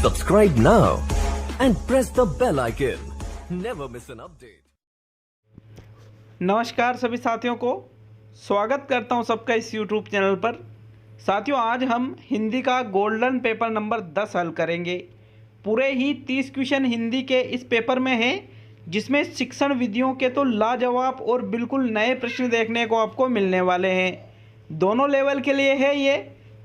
Subscribe now and press the bell icon. Never miss an update. नमस्कार सभी साथियों को स्वागत करता हूं सबका इस YouTube चैनल पर। साथियों, आज हम हिंदी का गोल्डन पेपर नंबर 10 हल करेंगे। पूरे ही 30 क्वेश्चन हिंदी के इस पेपर में हैं, जिसमें शिक्षण विधियों के तो लाजवाब और बिल्कुल नए प्रश्न देखने को आपको मिलने वाले हैं। दोनों लेवल के लिए है ये,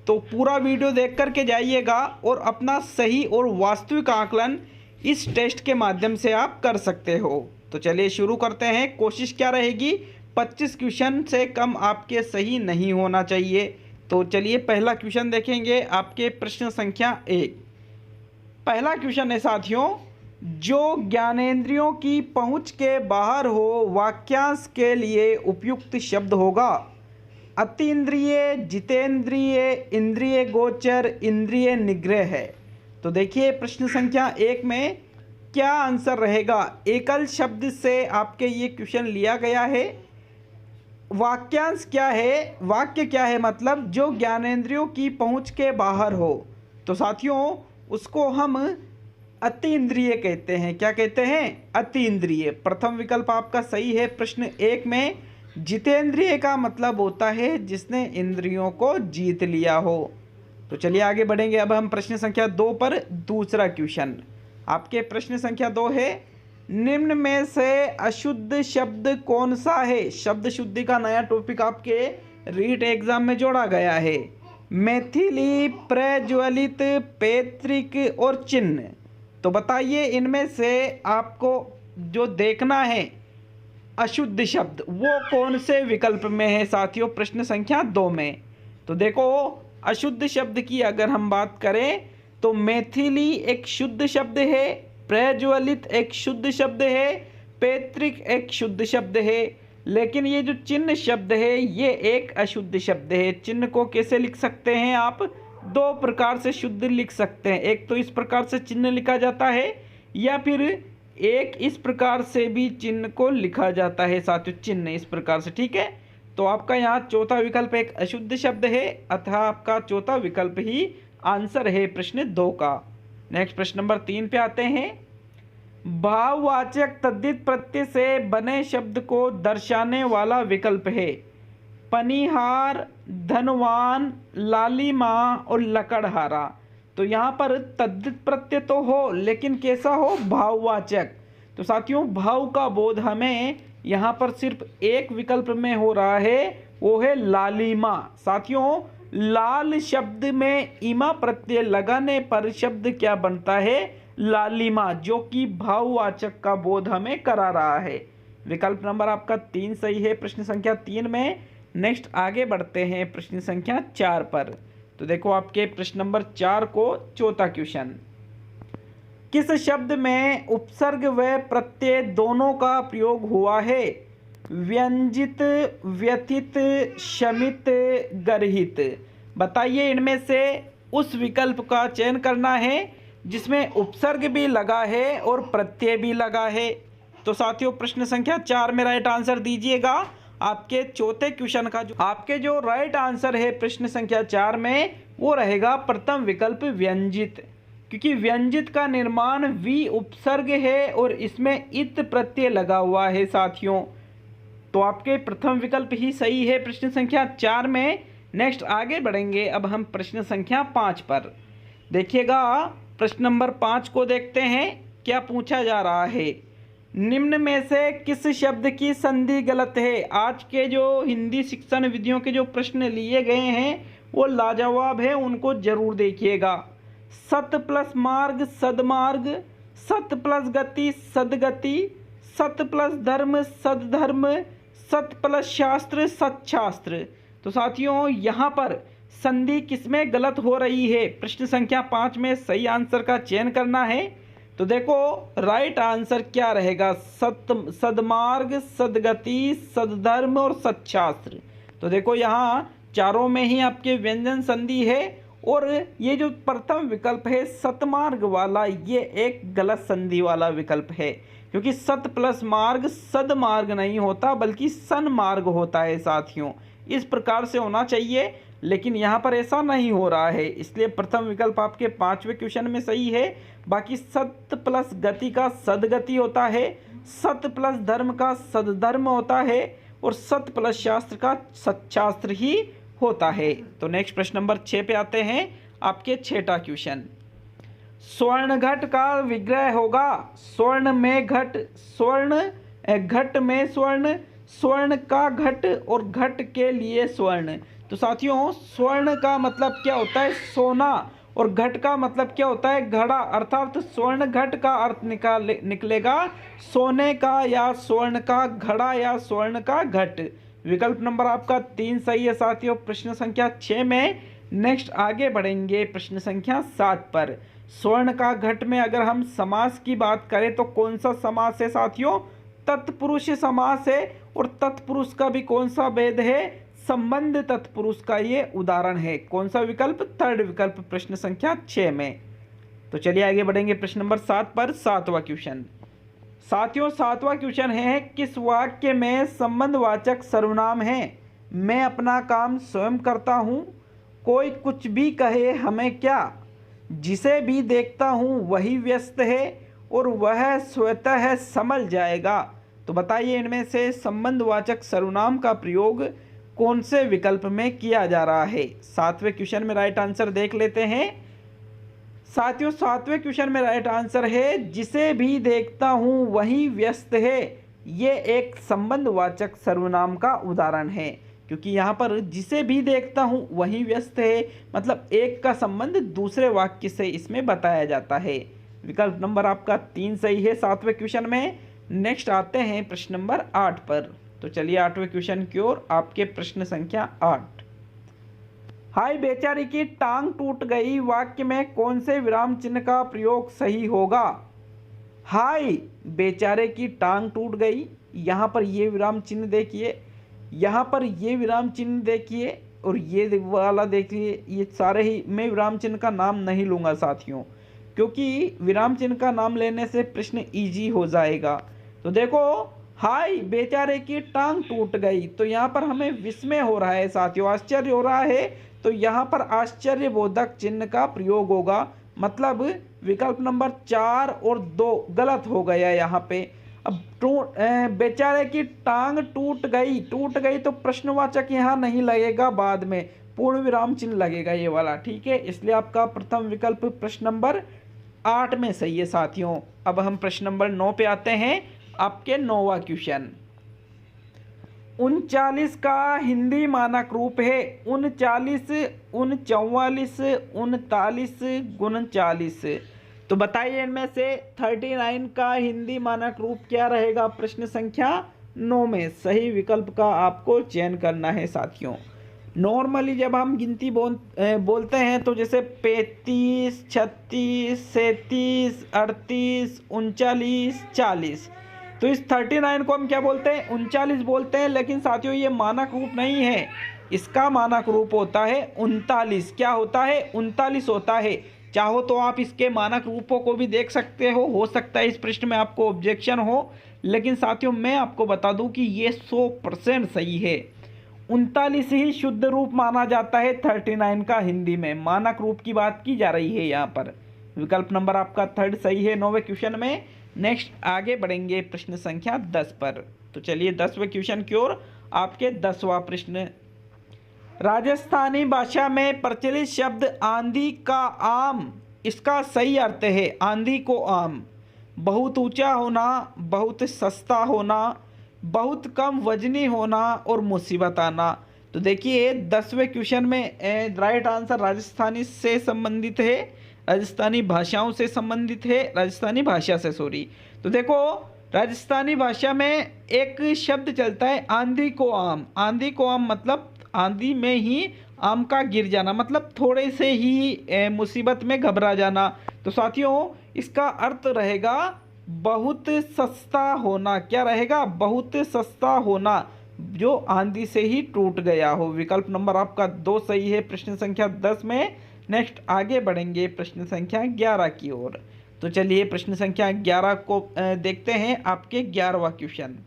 तो पूरा वीडियो देख कर के जाइएगा और अपना सही और वास्तविक आकलन इस टेस्ट के माध्यम से आप कर सकते हो। तो चलिए शुरू करते हैं। कोशिश क्या रहेगी, 25 क्वेश्चन से कम आपके सही नहीं होना चाहिए। तो चलिए पहला क्वेश्चन देखेंगे, आपके प्रश्न संख्या 1। पहला क्वेश्चन है साथियों, जो ज्ञानेंद्रियों की पहुंच के बाहर हो वाक्यांश के लिए उपयुक्त शब्द होगा। अतीन्द्रिय, जितेंद्रिय, इंद्रिय गोचर, इंद्रिय निग्रह है। तो देखिए प्रश्न संख्या 1 में क्या आंसर रहेगा। एकल शब्द से आपके ये क्वेश्चन लिया गया है। वाक्यांश क्या है, वाक्य क्या है, मतलब जो ज्ञानेंद्रियों की पहुंच के बाहर हो। तो साथियों उसको हम अतीन्द्रिय कहते हैं। क्या कहते हैं? अतीन्द्रिय। प्रथम विकल्प आपका सही है। प्रश्न 1 में जितेंद्रिय का मतलब होता है जिसने इंद्रियों को जीत लिया हो। तो चलिए आगे बढ़ेंगे। अब हम प्रश्न संख्या 2 पर। दूसरा क्वेश्चन आपके प्रश्न संख्या 2 है, निम्न में से अशुद्ध शब्द कौन सा है। शब्द शुद्धि का नया टॉपिक आपके रीट एग्जाम में जोड़ा गया है। मैथिली, प्रज्वलित, पैतृक और चिन्ह। तो बताइए इनमें से आपको जो देखना है अशुद्ध शब्द वो कौन से विकल्प में है साथियों, प्रश्न संख्या 2 में। तो देखो अशुद्ध शब्द की अगर हम बात करें तो मैथिली एक शुद्ध शब्द है, प्रज्वलित एक शुद्ध शब्द है, पैतृक एक शुद्ध शब्द है। लेकिन ये जो चिन्ह शब्द है ये एक अशुद्ध शब्द है। चिन्ह को कैसे लिख सकते हैं आप? 2 प्रकार से शुद्ध लिख सकते हैं। एक तो इस प्रकार से चिन्ह लिखा जाता है, या फिर एक इस प्रकार से भी चिन्ह को लिखा जाता है साथियों, चिन्ह इस प्रकार से। ठीक है, तो आपका यहाँ चौथा विकल्प एक अशुद्ध शब्द है, अतः आपका चौथा विकल्प ही आंसर है प्रश्न 2 का। नेक्स्ट प्रश्न नंबर 3 पे आते हैं। भाववाचक तद्धित प्रत्यय से बने शब्द को दर्शाने वाला विकल्प है। पनिहार, धनवान, लालिमा और लकड़हारा। तो यहाँ पर तद्धित प्रत्यय तो हो, लेकिन कैसा हो? भाववाचक। तो साथियों भाव का बोध हमें यहाँ पर सिर्फ एक विकल्प में हो रहा है, वो है लालिमा। साथियों लाल शब्द में इमा प्रत्यय लगाने पर शब्द क्या बनता है? लालिमा, जो कि भाववाचक का बोध हमें करा रहा है। विकल्प नंबर आपका 3 सही है प्रश्न संख्या 3 में। नेक्स्ट आगे बढ़ते हैं प्रश्न संख्या 4 पर। तो देखो आपके प्रश्न नंबर 4 को चौथा क्वेश्चन, किस शब्द में उपसर्ग व प्रत्यय दोनों का प्रयोग हुआ है? व्यंजित, व्यथित, शमित, गर्हित। बताइए इनमें से उस विकल्प का चयन करना है जिसमें उपसर्ग भी लगा है और प्रत्यय भी लगा है। तो साथियों प्रश्न संख्या 4 में राइट आंसर दीजिएगा। आपके चौथे क्वेश्चन का आपके जो राइट आंसर है प्रश्न संख्या 4 में वो रहेगा प्रथम विकल्प व्यंजित, क्योंकि व्यंजित का निर्माण वी उपसर्ग है और इसमें इत प्रत्यय लगा हुआ है साथियों। तो आपके प्रथम विकल्प ही सही है प्रश्न संख्या 4 में। नेक्स्ट आगे बढ़ेंगे। अब हम प्रश्न संख्या 5 पर। देखिएगा प्रश्न नंबर 5 को देखते हैं क्या पूछा जा रहा है। निम्न में से किस शब्द की संधि गलत है? आज के जो हिंदी शिक्षण विधियों के जो प्रश्न लिए गए हैं वो लाजवाब है, उनको जरूर देखिएगा। सत प्लस मार्ग सदमार्ग, सत प्लस गति सदगति, सत प्लस धर्म सदधर्म, सत प्लस शास्त्र सत्शास्त्र। तो साथियों यहाँ पर संधि किसमें गलत हो रही है? प्रश्न संख्या 5 में सही आंसर का चयन करना है। तो देखो राइट आंसर क्या रहेगा? सदमार्ग, सदगति, सदधर्म और सत्शास्त्र। तो देखो यहाँ चारों में ही आपके व्यंजन संधि है, और ये जो प्रथम विकल्प है सतमार्ग वाला, ये एक गलत संधि वाला विकल्प है, क्योंकि सत प्लस मार्ग सदमार्ग नहीं होता बल्कि सन्मार्ग होता है साथियों। इस प्रकार से होना चाहिए। लेकिन यहाँ पर ऐसा नहीं हो रहा है, इसलिए प्रथम विकल्प आपके 5वें क्वेश्चन में सही है। बाकी सत्य प्लस गति का सदगति होता है, सत्य प्लस धर्म का सदधर्म होता है और सत्य प्लस शास्त्र का सत्शास्त्र ही होता है। तो नेक्स्ट प्रश्न नंबर 6 पे आते हैं, आपके 6वां क्वेश्चन। स्वर्ण घट का विग्रह होगा, स्वर्ण में घट, स्वर्ण घट में स्वर्ण, स्वर्ण का घट और घट के लिए स्वर्ण। तो साथियों स्वर्ण का मतलब क्या होता है? सोना, और घट का मतलब क्या होता है? घड़ा। अर्थात स्वर्ण घट का अर्थ निकलेगा सोने का या स्वर्ण का घड़ा या स्वर्ण का घट। विकल्प नंबर आपका 3 सही है साथियों, प्रश्न संख्या 6 में। नेक्स्ट आगे बढ़ेंगे प्रश्न संख्या 7 पर। स्वर्ण का घट में अगर हम समास की बात करें तो कौन सा समास है साथियों? तत्पुरुष समास है। और तत्पुरुष का भी कौन सा भेद है? संबंध तत्पुरुष का ये उदाहरण है। कौन सा विकल्प? 3rd विकल्प प्रश्न संख्या 6 में। तो चलिए आगे बढ़ेंगे प्रश्न नंबर 7 पर। 7वां क्वेश्चन साथियों, 7वां क्वेश्चन है, किस वाक्य में संबंधवाचक सर्वनाम है? मैं अपना काम स्वयं करता हूँ, कोई कुछ भी कहे हमें क्या, जिसे भी देखता हूँ वही व्यस्त है और वह स्वतः संभल जाएगा। तो बताइए इनमें से संबंधवाचक सर्वनाम का प्रयोग कौन से विकल्प में किया जा रहा है? 7वें क्वेश्चन में राइट आंसर देख लेते हैं साथियों। 7वें क्वेश्चन में राइट आंसर है, जिसे भी देखता हूँ वही व्यस्त है। ये एक संबंधवाचक सर्वनाम का उदाहरण है, क्योंकि यहाँ पर जिसे भी देखता हूँ वही व्यस्त है, मतलब एक का संबंध दूसरे वाक्य से इसमें बताया जाता है। विकल्प नंबर आपका 3 सही है 7वें क्वेश्चन में। नेक्स्ट आते हैं प्रश्न नंबर 8 पर। तो चलिए 8वें क्वेश्चन की ओर, आपके प्रश्न संख्या 8। हाय बेचारी की टांग टूट गई, वाक्य में कौन से विराम चिन्ह का प्रयोग सही होगा? हाय बेचारे की टांग टूट गई, यहाँ पर ये विराम चिन्ह देखिए, यहाँ पर ये विराम चिन्ह देखिए और ये वाला देखिए। ये सारे ही, मैं विराम चिन्ह का नाम नहीं लूँगा साथियों, क्योंकि विराम चिन्ह का नाम लेने से प्रश्न इजी हो जाएगा। तो देखो, हाय बेचारे की टांग टूट गई, तो यहाँ पर हमें विस्मय हो रहा है साथियों, आश्चर्य हो रहा है, तो यहाँ पर आश्चर्यबोधक चिन्ह का प्रयोग होगा। मतलब विकल्प नंबर 4 और 2 गलत हो गया यहाँ पे। अब बेचारे की टांग टूट गई तो प्रश्नवाचक यहाँ नहीं लगेगा, बाद में पूर्ण विराम चिन्ह लगेगा ये वाला, ठीक है। इसलिए आपका प्रथम विकल्प प्रश्न नंबर 8 में सही है साथियों। अब हम प्रश्न नंबर 9 पे आते हैं, आपके 9वां क्वेश्चन। 39 का हिंदी मानक रूप है 39, 39, 39, 39। तो बताइए इनमें से 39 का हिंदी मानक रूप क्या रहेगा? प्रश्न संख्या 9 में सही विकल्प का आपको चयन करना है साथियों। नॉर्मली जब हम गिनती बोलते हैं तो जैसे 35, 36, 37, 38, 39, 40, तो इस 39 को हम क्या बोलते हैं? 39 बोलते हैं। लेकिन साथियों ये मानक रूप नहीं है, इसका मानक रूप होता है 39। क्या होता है? 39 होता है। चाहो तो आप इसके मानक रूपों को भी देख सकते हो सकता है इस प्रश्न में आपको ऑब्जेक्शन हो, लेकिन साथियों मैं आपको बता दूं कि ये 100% सही है। 39 ही शुद्ध रूप माना जाता है 39 का हिंदी में, मानक रूप की बात की जा रही है यहाँ पर। विकल्प नंबर आपका 3rd सही है 9वें क्वेश्चन में। नेक्स्ट आगे बढ़ेंगे प्रश्न संख्या 10 पर। तो चलिए 10वें क्वेश्चन की ओर, आपके 10वां प्रश्न। राजस्थानी भाषा में प्रचलित शब्द आंधी का आम, इसका सही अर्थ है आंधी को आम। बहुत ऊंचा होना, बहुत सस्ता होना, बहुत कम वजनी होना और मुसीबत आना। तो देखिए 10वें क्वेश्चन में राइट आंसर राजस्थानी से संबंधित है, राजस्थानी भाषाओं से संबंधित है, राजस्थानी भाषा से सॉरी। तो देखो राजस्थानी भाषा में एक शब्द चलता है आंधी को आम। आंधी को आम मतलब आंधी में ही आम का गिर जाना, मतलब थोड़े से ही मुसीबत में घबरा जाना। तो साथियों इसका अर्थ रहेगा बहुत सस्ता होना। क्या रहेगा? बहुत सस्ता होना, जो आंधी से ही टूट गया हो। विकल्प नंबर आपका 2 सही है प्रश्न संख्या 10 में। नेक्स्ट आगे बढ़ेंगे प्रश्न संख्या 11 की ओर। तो चलिए प्रश्न संख्या 11 को देखते हैं, आपके 11वां क्वेश्चन।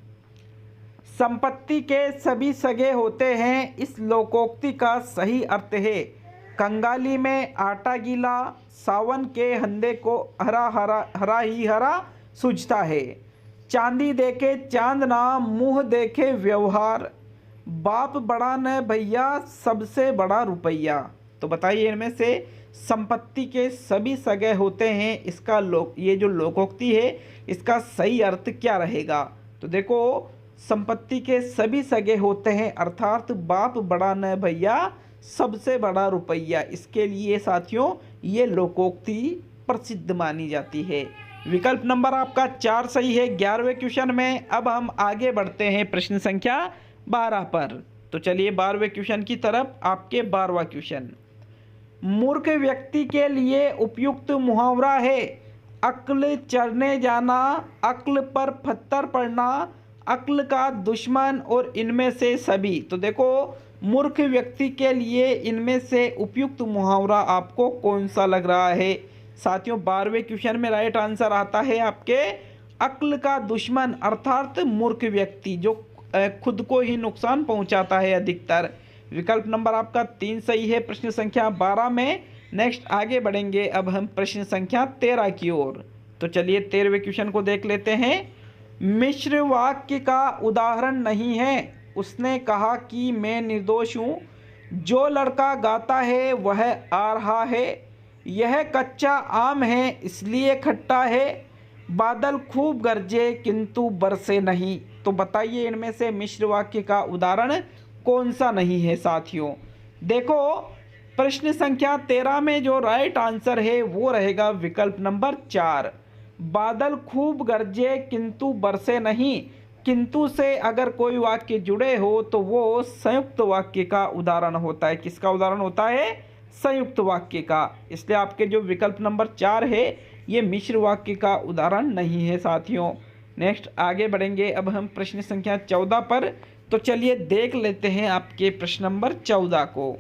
संपत्ति के सभी सगे होते हैं, इस लोकोक्ति का सही अर्थ है कंगाली में आटा गीला, सावन के हंधे को हरा हरा हरा ही हरा सूझता है। चांदी देखे चांद ना, मुँह देखे व्यवहार, बाप बड़ा न भैया सबसे बड़ा रुपया। तो बताइए इनमें से संपत्ति के सभी सगे होते हैं, इसका ये जो लोकोक्ति है इसका सही अर्थ क्या रहेगा। तो देखो संपत्ति के सभी सगे होते हैं अर्थात बाप बड़ा न भैया सबसे बड़ा रुपया, इसके लिए साथियों ये लोकोक्ति प्रसिद्ध मानी जाती है। विकल्प नंबर आपका 4 सही है 11वें क्वेश्चन में। अब हम आगे बढ़ते हैं प्रश्न संख्या 12 पर। तो चलिए 12वें क्वेश्चन की तरफ। आपके 12वां क्वेश्चन, मूर्ख व्यक्ति के लिए उपयुक्त मुहावरा है अक्ल चरने जाना, अक्ल पर पत्थर पड़ना, अक्ल का दुश्मन और इनमें से सभी। तो देखो मूर्ख व्यक्ति के लिए इनमें से उपयुक्त मुहावरा आपको कौन सा लग रहा है। साथियों 12वें क्वेश्चन में राइट आंसर आता है आपके अक्ल का दुश्मन अर्थात मूर्ख व्यक्ति जो खुद को ही नुकसान पहुंचाता है अधिकतर। विकल्प नंबर आपका 3 सही है प्रश्न संख्या 12 में। नेक्स्ट आगे बढ़ेंगे अब हम प्रश्न संख्या 13 की ओर। तो चलिए 13वें क्वेश्चन को देख लेते हैं। मिश्र वाक्य का उदाहरण नहीं है, उसने कहा कि मैं निर्दोष हूँ, जो लड़का गाता है वह आ रहा है, यह कच्चा आम है इसलिए खट्टा है, बादल खूब गरजे किंतु बरसे नहीं। तो बताइए इनमें से मिश्र वाक्य का उदाहरण कौन सा नहीं है साथियों। देखो प्रश्न संख्या 13 में जो राइट आंसर है वो रहेगा विकल्प नंबर 4, बादल खूब गरजे किंतु बरसे नहीं। किंतु से अगर कोई वाक्य जुड़े हो तो वो संयुक्त वाक्य का उदाहरण होता है। किसका उदाहरण होता है? संयुक्त वाक्य का। इसलिए आपके जो विकल्प नंबर 4 है ये मिश्र वाक्य का उदाहरण नहीं है साथियों। नेक्स्ट आगे बढ़ेंगे अब हम प्रश्न संख्या 14 पर। तो चलिए देख लेते हैं आपके प्रश्न नंबर 14 को।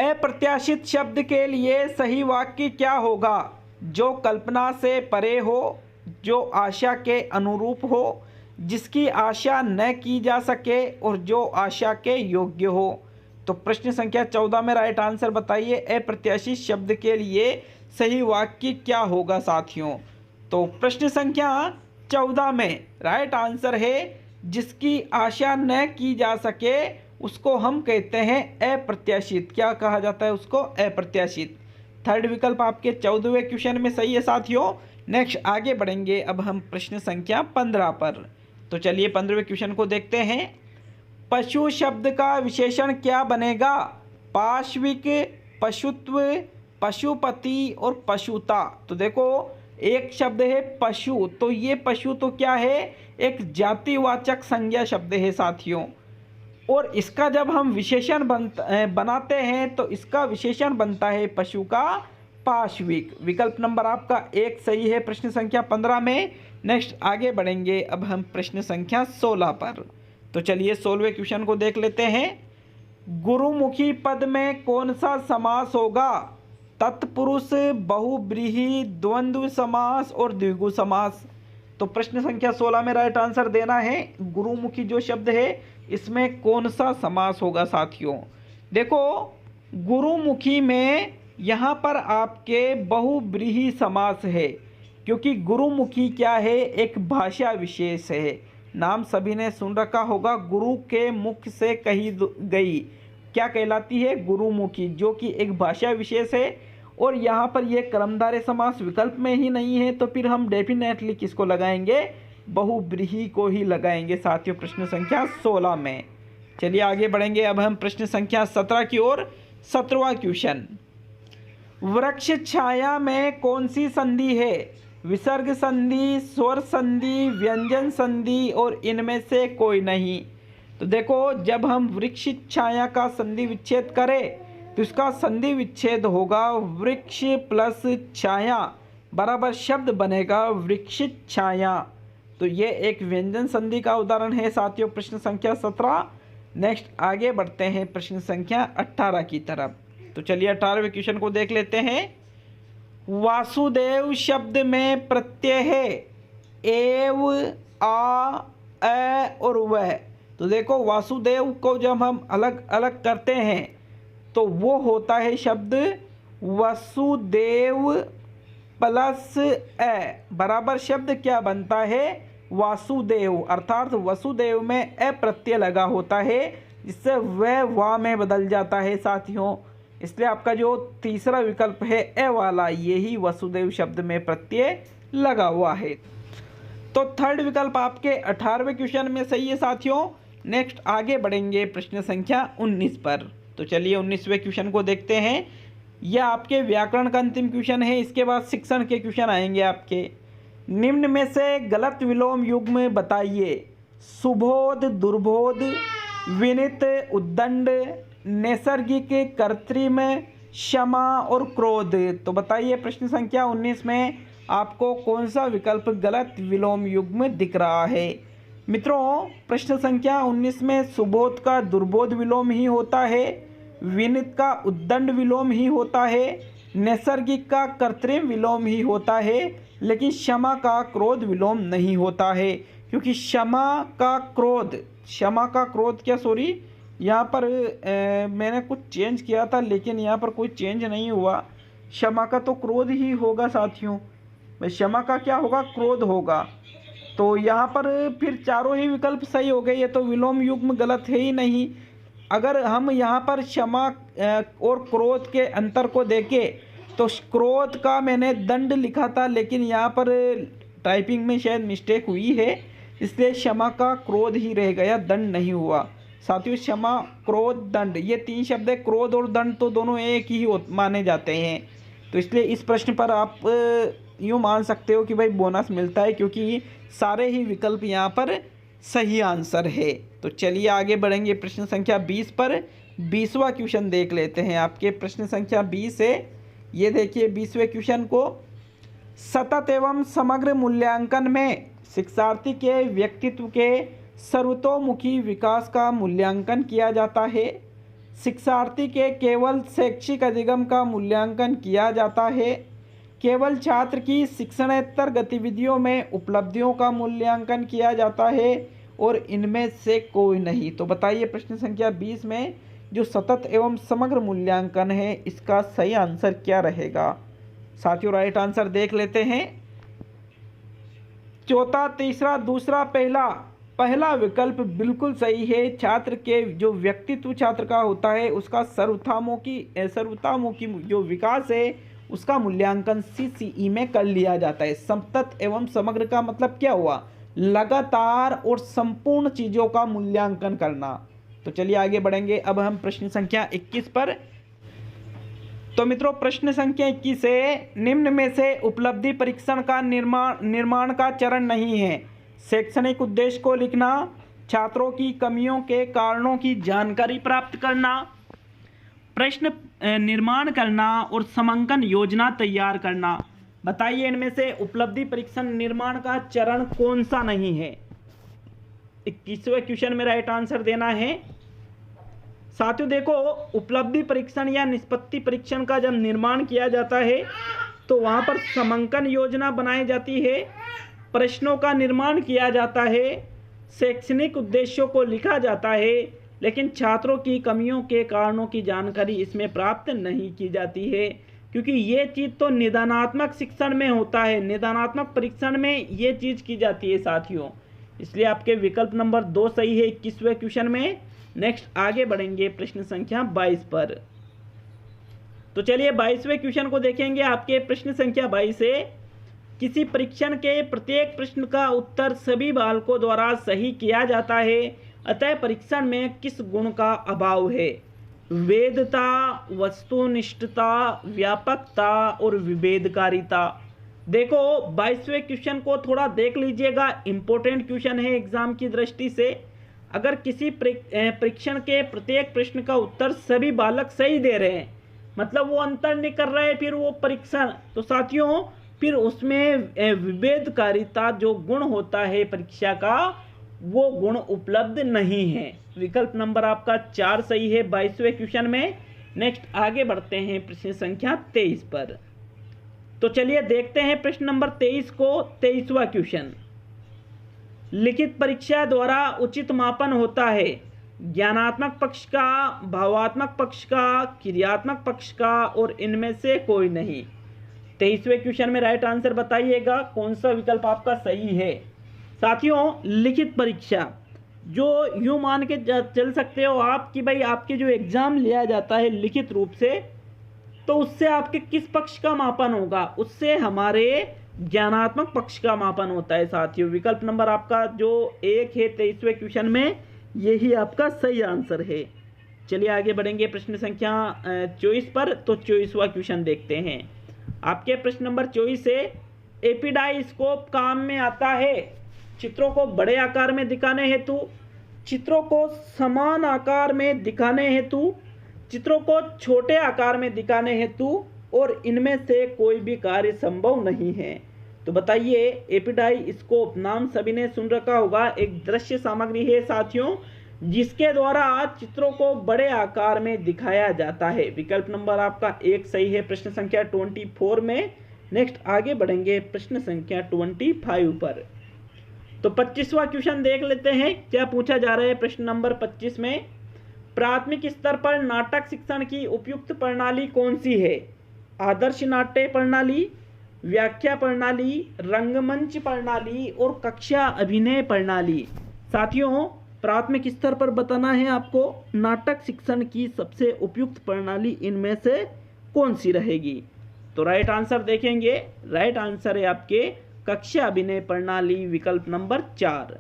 अप्रत्याशित शब्द के लिए सही वाक्य क्या होगा? जो कल्पना से परे हो, जो आशा के अनुरूप हो, जिसकी आशा न की जा सके और जो आशा के योग्य हो। तो प्रश्न संख्या 14 में राइट आंसर बताइए अप्रत्याशित शब्द के लिए सही वाक्य क्या होगा साथियों। तो प्रश्न संख्या 14 में राइट आंसर है जिसकी आशा न की जा सके उसको हम कहते हैं अप्रत्याशित। क्या कहा जाता है उसको? अप्रत्याशित। थर्ड विकल्प आपके 14वें क्वेश्चन में सही है साथियों। नेक्स्ट आगे बढ़ेंगे अब हम प्रश्न संख्या 15 पर। तो चलिए 15वें क्वेश्चन को देखते हैं। पशु शब्द का विशेषण क्या बनेगा? पाश्विक, पशुत्व, पशुपति और पशुता। तो देखो एक शब्द है पशु, तो ये पशु तो क्या है? एक जातिवाचक संज्ञा शब्द है साथियों। और इसका जब हम विशेषण बनाते हैं तो इसका विशेषण बनता है पशु का पाश्विक। विकल्प नंबर आपका 1 सही है प्रश्न संख्या 15 में। नेक्स्ट आगे बढ़ेंगे अब हम प्रश्न संख्या 16 पर। तो चलिए 16वें क्वेश्चन को देख लेते हैं। गुरुमुखी पद में कौन सा समास होगा? तत्पुरुष, बहुव्रीहि, द्वंद्व समास और द्विगु समास। तो प्रश्न संख्या 16 में राइट आंसर देना है। गुरुमुखी जो शब्द है इसमें कौन सा समास होगा साथियों? देखो गुरुमुखी में यहाँ पर आपके बहुव्रीहि समास है, क्योंकि गुरुमुखी क्या है? एक भाषा विशेष है। नाम सभी ने सुन रखा होगा, गुरु के मुख से कही गई क्या कहलाती है? गुरुमुखी, जो कि एक भाषा विशेष है। और यहाँ पर ये कर्मधारय समास विकल्प में ही नहीं है, तो फिर हम डेफिनेटली किसको लगाएंगे? बहुव्रीहि को ही लगाएंगे साथियों प्रश्न संख्या 16 में। चलिए आगे बढ़ेंगे अब हम प्रश्न संख्या 17 की ओर। 17वां क्वेश्चन, वृक्ष छाया में कौन सी संधि है? विसर्ग संधि, स्वर संधि, व्यंजन संधि और इनमें से कोई नहीं। तो देखो जब हम वृक्ष छाया का संधि विच्छेद करें तो इसका संधि विच्छेद होगा वृक्ष प्लस छाया बराबर शब्द बनेगा वृक्ष छाया। तो ये एक व्यंजन संधि का उदाहरण है साथियों प्रश्न संख्या 17। नेक्स्ट आगे बढ़ते हैं प्रश्न संख्या 18 की तरफ। तो चलिए 18वें क्वेश्चन को देख लेते हैं। वासुदेव शब्द में प्रत्यय है एव, आ, अ और वह। तो देखो वासुदेव को जब हम अलग अलग करते हैं तो वो होता है शब्द वसुदेव प्लस अ बराबर शब्द क्या बनता है, वासुदेव। अर्थात वसुदेव में अ प्रत्यय लगा होता है जिससे वह वा में बदल जाता है साथियों। इसलिए आपका जो तीसरा विकल्प है ए वाला, यही वसुदेव शब्द में प्रत्यय लगा हुआ है। तो थर्ड विकल्प आपके 18वें क्वेश्चन में सही है साथियों। नेक्स्ट आगे बढ़ेंगे प्रश्न संख्या 19 पर। तो चलिए 19वें क्वेश्चन को देखते हैं। यह आपके व्याकरण का अंतिम क्वेश्चन है। इसके बाद शिक्षण के क्वेश्चन आएंगे आपके। निम्न में से गलत विलोम युग्म बताइए। सुबोध दुर्बोध, विनित उद्दंड, नैसर्गिक कृत्रिम, क्षमा और क्रोध। तो बताइए प्रश्न संख्या 19 में आपको कौन सा विकल्प गलत विलोम युग्म दिख रहा है। मित्रों प्रश्न संख्या 19 में सुबोध का दुर्बोध विलोम ही होता है, विनित का उद्दंड विलोम ही होता है, नैसर्गिक का कृत्रिम विलोम ही होता है, लेकिन क्षमा का क्रोध विलोम नहीं होता है। क्योंकि क्षमा का क्रोध क्या सॉरी यहाँ पर मैंने कुछ चेंज किया था, लेकिन यहाँ पर कोई चेंज नहीं हुआ। क्षमा का तो क्रोध ही होगा साथियों, क्षमा का क्या होगा, क्रोध होगा। तो यहाँ पर फिर चारों ही विकल्प सही हो गए, ये तो विलोम युग्म गलत है ही नहीं। अगर हम यहाँ पर क्षमा और क्रोध के अंतर को देखें तो क्रोध का मैंने दंड लिखा था, लेकिन यहाँ पर टाइपिंग में शायद मिस्टेक हुई है, इसलिए क्षमा का क्रोध ही रह गया, दंड नहीं हुआ साथियों। क्षमा क्रोध दंड ये तीन शब्द है, क्रोध और दंड तो दोनों एक ही माने जाते हैं। तो इसलिए इस प्रश्न पर आप यूँ मान सकते हो कि भाई बोनस मिलता है, क्योंकि सारे ही विकल्प यहाँ पर सही आंसर है। तो चलिए आगे बढ़ेंगे प्रश्न संख्या 20 पर। 20वां क्वेश्चन देख लेते हैं आपके। प्रश्न संख्या 20 है, ये देखिए 20वें क्वेश्चन को। सतत एवं समग्र मूल्यांकन में शिक्षार्थी के व्यक्तित्व के सर्वतोमुखी विकास का मूल्यांकन किया जाता है। शिक्षार्थी के केवल शैक्षिक अधिगम का मूल्यांकन किया जाता है। केवल छात्र की शिक्षणेतर गतिविधियों में उपलब्धियों का मूल्यांकन किया जाता है और इनमें से कोई नहीं। तो बताइए प्रश्न संख्या 20 में जो सतत एवं समग्र मूल्यांकन है, इसका सही आंसर क्या रहेगा साथियों। राइट आंसर देख लेते हैं। चौथा, तीसरा, दूसरा, पहला विकल्प बिल्कुल सही है। छात्र के जो व्यक्तित्व छात्र का होता है उसका सर्वतामुखी जो विकास है उसका मूल्यांकन CCE में कर लिया जाता है। सतत एवं समग्र का मतलब क्या हुआ, लगातार और संपूर्ण चीजों का मूल्यांकन करना। तो चलिए आगे बढ़ेंगे अब हम प्रश्न संख्या 21 पर। तो मित्रों प्रश्न संख्या 21 है, निम्न में से उपलब्धि परीक्षण का निर्माण का चरण नहीं है। शैक्षणिक उद्देश्य को लिखना, छात्रों की कमियों के कारणों की जानकारी प्राप्त करना, प्रश्न निर्माण करना और समंकन योजना तैयार करना। बताइए इनमें से उपलब्धि परीक्षण निर्माण का चरण कौन सा नहीं है। 21वें क्वेश्चन में राइट आंसर देना है साथियों। देखो उपलब्धि परीक्षण या निष्पत्ति परीक्षण का जब निर्माण किया जाता है तो वहां पर समंकन योजना बनाई जाती है, प्रश्नों का निर्माण किया जाता है, शैक्षणिक उद्देश्यों को लिखा जाता है, लेकिन छात्रों की कमियों के कारणों की जानकारी इसमें प्राप्त नहीं की जाती है। क्योंकि ये चीज़ तो निदानात्मक शिक्षण में होता है, निदानात्मक परीक्षण में ये चीज़ की जाती है साथियों। इसलिए आपके विकल्प नंबर 2 सही है 21वें क्वेश्चन में। नेक्स्ट आगे बढ़ेंगे प्रश्न संख्या 22 पर। तो चलिए 22वें क्वेश्चन को देखेंगे आपके। प्रश्न संख्या 22 है, किसी परीक्षण के प्रत्येक प्रश्न का उत्तर सभी बालकों द्वारा सही किया जाता है, अतः परीक्षण में किस गुण का अभाव है। वेदता, वस्तुनिष्ठता, व्यापकता और विभेदकारिता। देखो 22वें क्वेश्चन को थोड़ा देख लीजिएगा, इंपॉर्टेंट क्वेश्चन है एग्जाम की दृष्टि से। अगर किसी परीक्षण के प्रत्येक प्रश्न का उत्तर सभी बालक सही दे रहे हैं, मतलब वो अंतर नहीं कर रहे हैं फिर वो परीक्षण, तो साथियों फिर उसमें विभेदकारिता जो गुण होता है परीक्षा का, वो गुण उपलब्ध नहीं है। विकल्प नंबर आपका 4 सही है 22वें क्वेश्चन में। नेक्स्ट आगे बढ़ते हैं प्रश्न संख्या 23 पर। तो चलिए देखते हैं प्रश्न नंबर 23 को, 23वां क्वेश्चन। लिखित परीक्षा द्वारा उचित मापन होता है? ज्ञानात्मक पक्ष का, भावात्मक पक्ष का, क्रियात्मक पक्ष का और इनमें से कोई नहीं। 23वें क्वेश्चन में राइट आंसर बताइएगा कौन सा विकल्प आपका सही है। साथियों, लिखित परीक्षा जो यूँ मान के चल सकते हो आप कि भाई आपके जो एग्ज़ाम लिया जाता है लिखित रूप से, तो उससे आपके किस पक्ष का मापन होगा? उससे हमारे ज्ञानात्मक पक्ष का मापन होता है साथियों। विकल्प नंबर आपका जो 1 है 23वें क्वेश्चन में, यही आपका सही आंसर है। चलिए आगे बढ़ेंगे प्रश्न संख्या 24 पर। तो 24वां क्वेश्चन देखते हैं। आपके प्रश्न नंबर 24 है, एपिडाइस्कोप काम में आता है चित्रों को बड़े आकार में दिखाने हेतु, चित्रों को समान आकार में दिखाने हेतु, चित्रों को छोटे आकार में दिखाने हेतु और इनमें से कोई भी कार्य संभव नहीं है। तो बताइए, एपिडाइस्कोप नाम सभी ने सुन रखा होगा, एक दृश्य सामग्री है साथियों जिसके द्वारा चित्रों को बड़े आकार में दिखाया जाता है। विकल्प नंबर आपका 1 सही है प्रश्न संख्या 24 में। नेक्स्ट आगे बढ़ेंगे प्रश्न संख्या 25 पर। तो 25वां क्वेश्चन देख लेते हैं क्या पूछा जा रहा है। प्रश्न नंबर 25 में, प्राथमिक स्तर पर नाटक शिक्षण की उपयुक्त प्रणाली कौन सी है? आदर्श नाट्य प्रणाली, व्याख्या प्रणाली, रंगमंच प्रणाली और कक्षा अभिनय प्रणाली। साथियों, प्राथमिक स्तर पर बताना है आपको नाटक शिक्षण की सबसे उपयुक्त प्रणाली इनमें से कौन सी रहेगी। तो राइट आंसर देखेंगे, राइट आंसर है आपके कक्षा अभिनय प्रणाली, विकल्प नंबर 4।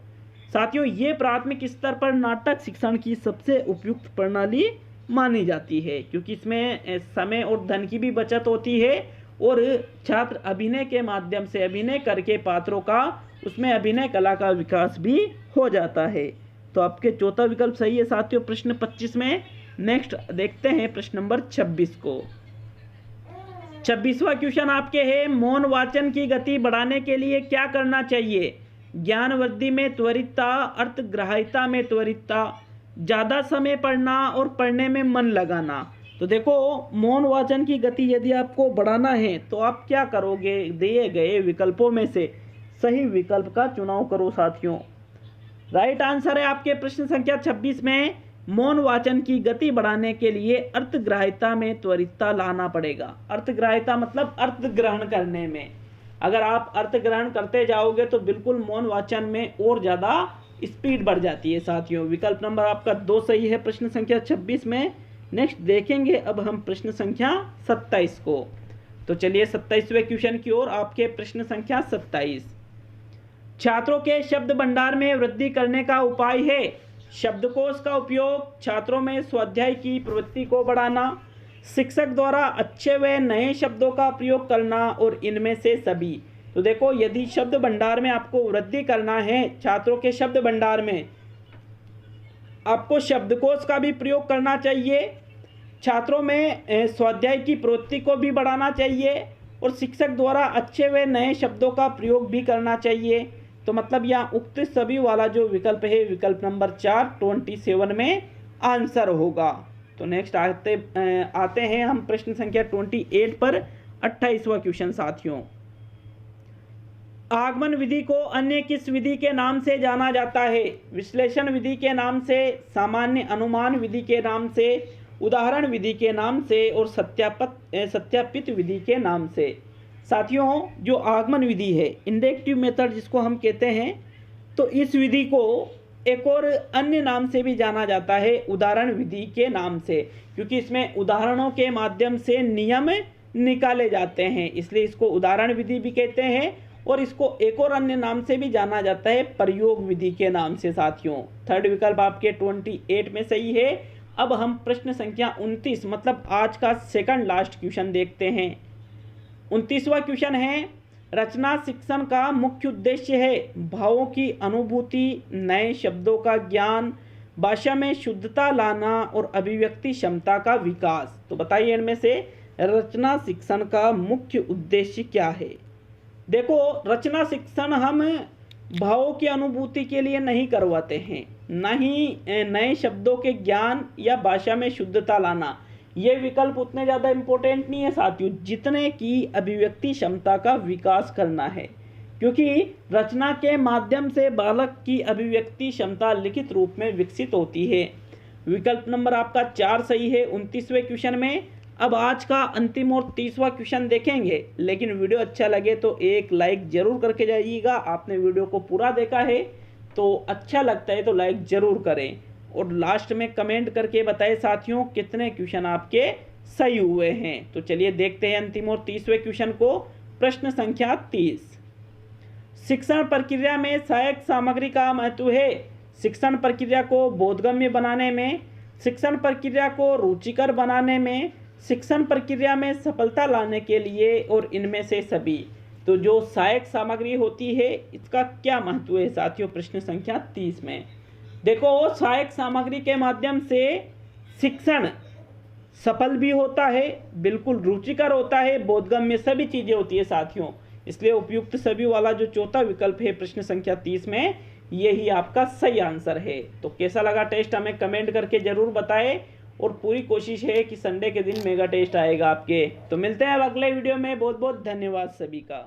साथियों, ये प्राथमिक स्तर पर नाटक शिक्षण की सबसे उपयुक्त प्रणाली मानी जाती है क्योंकि इसमें समय और धन की भी बचत होती है और छात्र अभिनय के माध्यम से अभिनय करके पात्रों का, उसमें अभिनय कला का विकास भी हो जाता है। तो आपके चौथा विकल्प सही है साथियों प्रश्न 25 में। नेक्स्ट देखते हैं प्रश्न नंबर 26 को। 26वां क्वेश्चन आपके है, मौन वाचन की गति बढ़ाने के लिए क्या करना चाहिए? ज्ञान वृद्धि में त्वरितता, अर्थग्राह्यता में त्वरितता, ज़्यादा समय पढ़ना और पढ़ने में मन लगाना। तो देखो, मौन वाचन की गति यदि आपको बढ़ाना है तो आप क्या करोगे? दिए गए विकल्पों में से सही विकल्प का चुनाव करो साथियों। राइट आंसर है आपके प्रश्न संख्या 26 में, मौन वाचन की गति बढ़ाने के लिए अर्थग्राह्यता में त्वरितता लाना पड़ेगा। अर्थग्राह्यता मतलब अर्थ ग्रहण करने में। अगर आप अर्थ ग्रहण करते जाओगे तो बिल्कुल मौन वाचन में और ज़्यादा स्पीड बढ़ जाती है साथियों। विकल्प नंबर आपका 2 सही है प्रश्न संख्या 26 में। नेक्स्ट देखेंगे अब हम प्रश्न संख्या 27 को। तो चलिए 27वें क्वेश्चन की ओर। आपके प्रश्न संख्या 27, छात्रों के शब्द भंडार में वृद्धि करने का उपाय है? शब्दकोश का उपयोग, छात्रों में स्वाध्याय की प्रवृत्ति को बढ़ाना, शिक्षक द्वारा अच्छे व नए शब्दों का प्रयोग करना और इनमें से सभी। तो देखो, यदि शब्द भंडार में आपको वृद्धि करना है, छात्रों के शब्द भंडार में आपको शब्दकोश का भी प्रयोग करना चाहिए, छात्रों में स्वाध्याय की प्रवृत्ति को भी बढ़ाना चाहिए और शिक्षक द्वारा अच्छे व नए शब्दों का प्रयोग भी करना चाहिए। तो मतलब यहाँ उक्त सभी वाला जो विकल्प है, विकल्प नंबर 4 27 में आंसर होगा। तो नेक्स्ट आते हैं हम प्रश्न संख्या 28 पर। 28वां क्वेश्चन साथियों, आगमन विधि को अन्य किस विधि के नाम से जाना जाता है? विश्लेषण विधि के नाम से, सामान्य अनुमान विधि के नाम से, उदाहरण विधि के नाम से और सत्यापित विधि के नाम से। साथियों, जो आगमन विधि है, इंडक्टिव मेथड जिसको हम कहते हैं, तो इस विधि को एक और अन्य नाम से भी जाना जाता है, उदाहरण विधि के नाम से, क्योंकि इसमें उदाहरणों के माध्यम से नियम निकाले जाते हैं, इसलिए इसको उदाहरण विधि भी कहते हैं। और इसको एक और अन्य नाम से भी जाना जाता है, प्रयोग विधि के नाम से साथियों। थर्ड विकल्प आपके 28 में सही है। अब हम प्रश्न संख्या 29 मतलब आज का सेकंड लास्ट क्वेश्चन देखते हैं। 29वां क्वेश्चन है, रचना शिक्षण का मुख्य उद्देश्य है भावों की अनुभूति, नए शब्दों का ज्ञान, भाषा में शुद्धता लाना और अभिव्यक्ति क्षमता का विकास। तो बताइए इनमें से रचना शिक्षण का मुख्य उद्देश्य क्या है? देखो, रचना शिक्षण हम भावों की अनुभूति के लिए नहीं करवाते हैं, न ही नए शब्दों के ज्ञान या भाषा में शुद्धता लाना। ये विकल्प उतने ज़्यादा इम्पोर्टेंट नहीं है साथियों, जितने की अभिव्यक्ति क्षमता का विकास करना है, क्योंकि रचना के माध्यम से बालक की अभिव्यक्ति क्षमता लिखित रूप में विकसित होती है। विकल्प नंबर आपका 4 सही है 29वें क्वेश्चन में। अब आज का अंतिम और 30वां क्वेश्चन देखेंगे, लेकिन वीडियो अच्छा लगे तो एक लाइक जरूर करके जाइएगा। आपने वीडियो को पूरा देखा है तो अच्छा लगता है तो लाइक जरूर करें, और लास्ट में कमेंट करके बताएं साथियों कितने क्वेश्चन आपके सही हुए हैं। तो चलिए देखते हैं अंतिम और 30वें क्वेश्चन को। प्रश्न संख्या 30, शिक्षण प्रक्रिया में सहायक सामग्री का महत्व है। शिक्षण प्रक्रिया को बोधगम्य बनाने में, शिक्षण प्रक्रिया को रुचिकर बनाने में, शिक्षण प्रक्रिया में सफलता लाने के लिए, और इनमें से सभी। तो जो सहायक सामग्री होती है इसका क्या महत्व है साथियों प्रश्न संख्या 30 में। देखो, सहायक सामग्री के माध्यम से शिक्षण सफल भी होता है, बिल्कुल रुचिकर होता है, बोधगम्य सभी चीजें होती है साथियों। इसलिए उपयुक्त सभी वाला जो चौथा विकल्प है प्रश्न संख्या 30 में, यही आपका सही आंसर है। तो कैसा लगा टेस्ट हमें कमेंट करके जरूर बताएं, और पूरी कोशिश है कि संडे के दिन मेगा टेस्ट आएगा आपके। तो मिलते हैं अब अगले वीडियो में। बहुत बहुत धन्यवाद सभी का।